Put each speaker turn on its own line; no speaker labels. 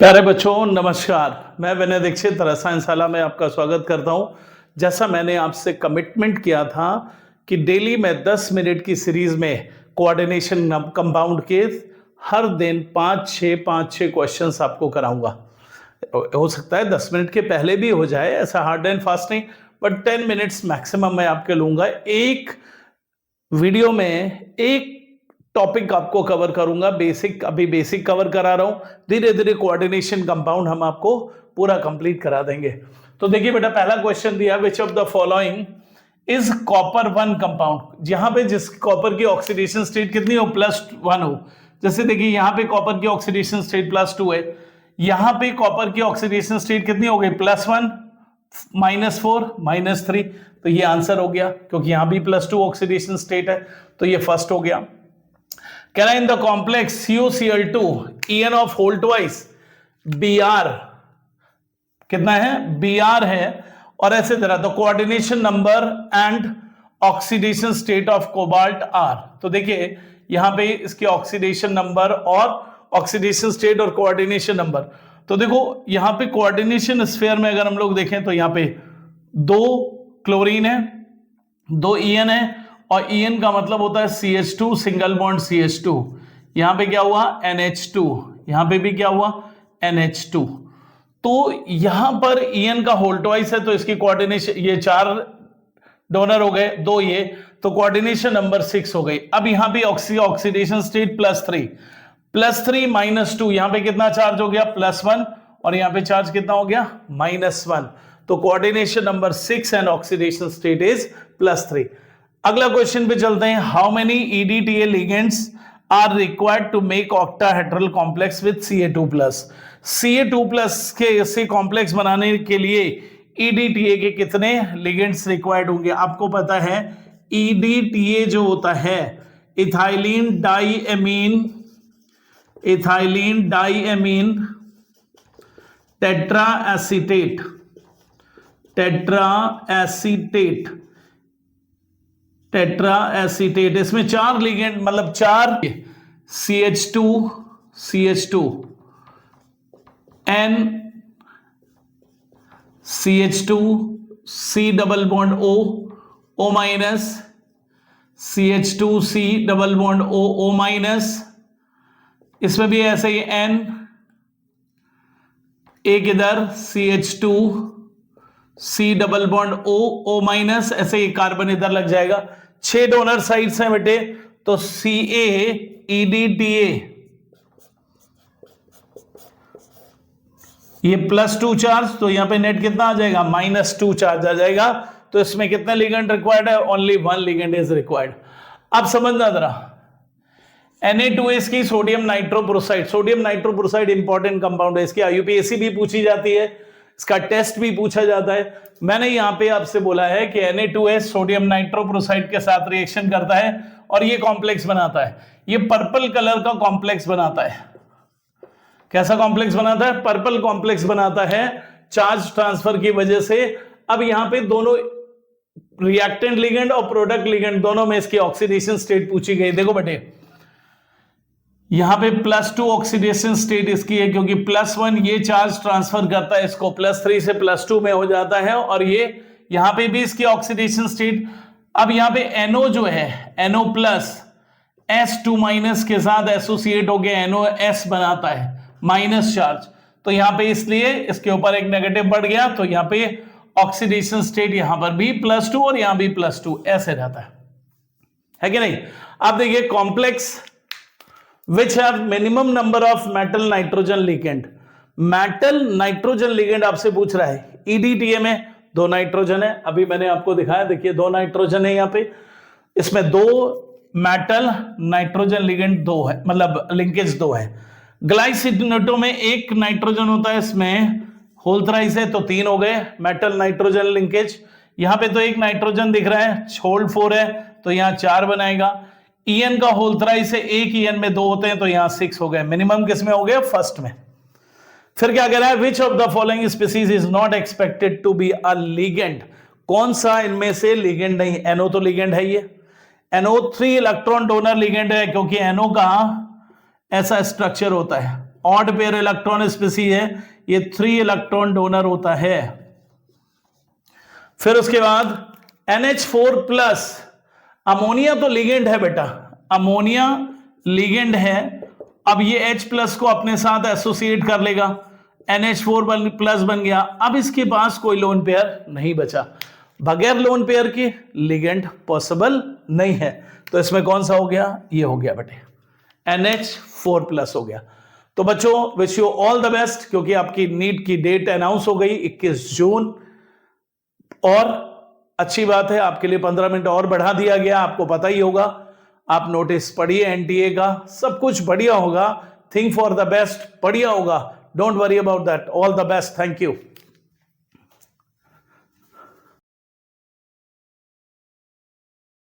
प्यारे बच्चों नमस्कार। मैं विनय दीक्षित रसायनशाला में आपका स्वागत करता हूं। जैसा मैंने आपसे कमिटमेंट किया था कि डेली मैं 10 मिनट की सीरीज में कोऑर्डिनेशन कंपाउंड के हर दिन 5-6 क्वेश्चंस आपको कराऊंगा। हो सकता है 10 मिनट के पहले भी हो जाए, ऐसा हार्ड एंड फास्ट नहीं, बट 10 मिनट्स मैक्सिमम मैं आपके लूंगा। एक वीडियो में एक टॉपिक आपको कवर करूंगा। अभी बेसिक कवर करा रहा हूं, धीरे धीरे कोऑर्डिनेशन कंपाउंड हम आपको पूरा कंप्लीट करा देंगे। तो देखिए बेटा, पहला क्वेश्चन दिया, विच of the following is copper 1 compound. जहां पे जिस कॉपर की ऑक्सीडेशन स्टेट कितनी हो, +1 हो। जैसे देखिए यहां पे कॉपर की ऑक्सीडेशन स्टेट +2 है, यहां पे कॉपर की ऑक्सीडेशन स्टेट कितनी हो गई, +1, -4, -3। तो ये आंसर हो गया, क्योंकि यहां भी +2 ऑक्सीडेशन स्टेट है, तो ये फर्स्ट हो गया। Can I in the complex CuCl2 En of whole twice Br कितना है, Br है, और ऐसे तरह the coordination number and oxidation state of cobalt R। तो देखिए यहां पे इसके ऑक्सीडेशन नंबर और ऑक्सीडेशन स्टेट और कोऑर्डिनेशन नंबर। तो देखो यहां पे कोऑर्डिनेशन स्फीयर में अगर हम लोग देखें तो यहां पे 2 क्लोरीन है, 2 En है, और En का मतलब होता है CH2 सिंगल बॉन्ड CH2। यहां पे क्या हुआ, NH2, यहां पे भी क्या हुआ, NH2। तो यहां पर En का होल ट्वाइस है, तो इसकी कोऑर्डिनेशन, ये 4 डोनर हो गए, 2 ये, तो कोऑर्डिनेशन नंबर 6 हो गई। अब यहां पे ऑक्सीडेशन स्टेट +3, +3 -2, यहां पे कितना चार्ज हो गया, +1, और यहां पे चार्ज कितना हो गया, -1। तो coordination number 6 and oxidation state is +3। अगला क्वेश्चन पे चलते हैं। How many EDTA ligands are required to make octahedral complex with Ca2+। Ca2+ के ऐसे कॉम्प्लेक्स बनाने के लिए EDTA के कितने लिगेंड्स रिक्वायर्ड होंगे। आपको पता है EDTA जो होता है इथाइलिन डाइएमीन टेट्रा एसीटेट, इसमें 4 लिगेंड, मतलब 4 CH2 N CH2 C double bond O minus, CH2 C double bond O minus, इसमें भी ऐसे ही N, एक इधर CH2 C double bond O minus, ऐसे ही कार्बन इधर लग जाएगा। 6 डोनर साइड्स हैं बेटे, तो CaEDTA ये +2 चार्ज, तो यहां पे नेट कितना आ जाएगा, -2 चार्ज आ जाएगा। तो इसमें कितने लिगेंड रिक्वायर्ड है, ओनली 1 लिगेंड इज रिक्वायर्ड। अब समझना जरा, Na2S की सोडियम नाइट्रोप्रोसाइड इंपॉर्टेंट कंपाउंड है, इसकी IUPAC भी पूछी जाती है, इसका टेस्ट भी पूछा जाता है। मैंने यहां पे आपसे बोला है कि Na2S सोडियम नाइट्रोप्रोसाइड के साथ रिएक्शन करता है और ये कॉम्प्लेक्स बनाता है, ये पर्पल कलर का कॉम्प्लेक्स बनाता है। कैसा कॉम्प्लेक्स बनाता है, पर्पल कॉम्प्लेक्स बनाता है, चार्ज ट्रांसफर की वजह से। अब यहां पे दोनों रिएक्टेंट लिगेंड और प्रोडक्ट लिगेंड दोनों में इसकी ऑक्सीडेशन स्टेट पूछी गई। देखो बेटे, यहां पे +2 ऑक्सीडेशन स्टेट इसकी है, क्योंकि +1 ये चार्ज ट्रांसफर करता है इसको, +3 से +2 में हो जाता है, और ये यहां पे भी इसकी ऑक्सीडेशन स्टेट। अब यहां पे NO जो है, NO+ S2- के साथ एसोसिएट हो गया, NOS बनाता है, माइनस चार्ज। तो यहां पे इसलिए इसके ऊपर एक नेगेटिव बढ़ गया, तो यहां पे ऑक्सीडेशन स्टेट यहां पर भी +2 और यहां भी +2 ऐसे रहता है कि नहीं। अब देखिए complex which have minimum number of metal nitrogen ligand। Metal nitrogen ligand आपसे पूछ रहा है। EDTA में 2 नाइट्रोजन है, अभी मैंने आपको दिखाया, देखिए 2 नाइट्रोजन है यहां पे, इसमें 2 मेटल नाइट्रोजन लिगेंड 2 है, मतलब लिंकेज 2 है। ग्लाइसिनेटो में 1 नाइट्रोजन होता है, इसमें होल थ्राइस है, तो 3 हो गए मेटल नाइट्रोजन लिंकेज। यहां पे तो 1 नाइट्रोजन दिख रहा है, होल्ड 4 है, तो यहां 4 बनाएगा। En का होल थ्राइस है, 1 En में 2 होते हैं, तो यहां 6 हो गए। मिनिमम किस में हो गया, फर्स्ट में। फिर क्या कह रहा है, which of the following species is not expected to be a ligand. कौन सा इनमें से लिगेंड नहीं। NO तो लिगेंड है, ये NO3 इलेक्ट्रॉन डोनर लिगेंड है, क्योंकि NO का ऐसा स्ट्रक्चर होता है, ऑड पेयर इलेक्ट्रॉन स्पीसीज है, ये 3 इलेक्ट्रॉन डोनर होता है। फिर उसके बाद NH4 प्लस, अमोनिया तो लिगेंड है बेटा, अमोनिया लिगेंड है। अब ये H प्लस को अपने साथ एसोसिएट कर लेगा, NH4 प्लस बन गया। अब इसके पास कोई लोन पेयर नहीं बचा, बगैर लोन पेयर के लिगेंड पॉसिबल नहीं है, तो इसमें कौन सा हो गया, ये हो गया बेटे, NH4 प्लस हो गया। तो बच्चों wish you all the best, क्योंकि आपकी नीट की डेट अनाउंस हो गई 21 जून, और अच्छी बात है आपके लिए 15 मिनट और बढ़ा दिया गया। आपको पता ही होगा, आप नोटिस पढ़िए एनटीए का, सब कुछ बढ़िया होगा, थिंक फॉर द बेस्ट, बढ़िया होगा, don't worry about that, all the best, thank you.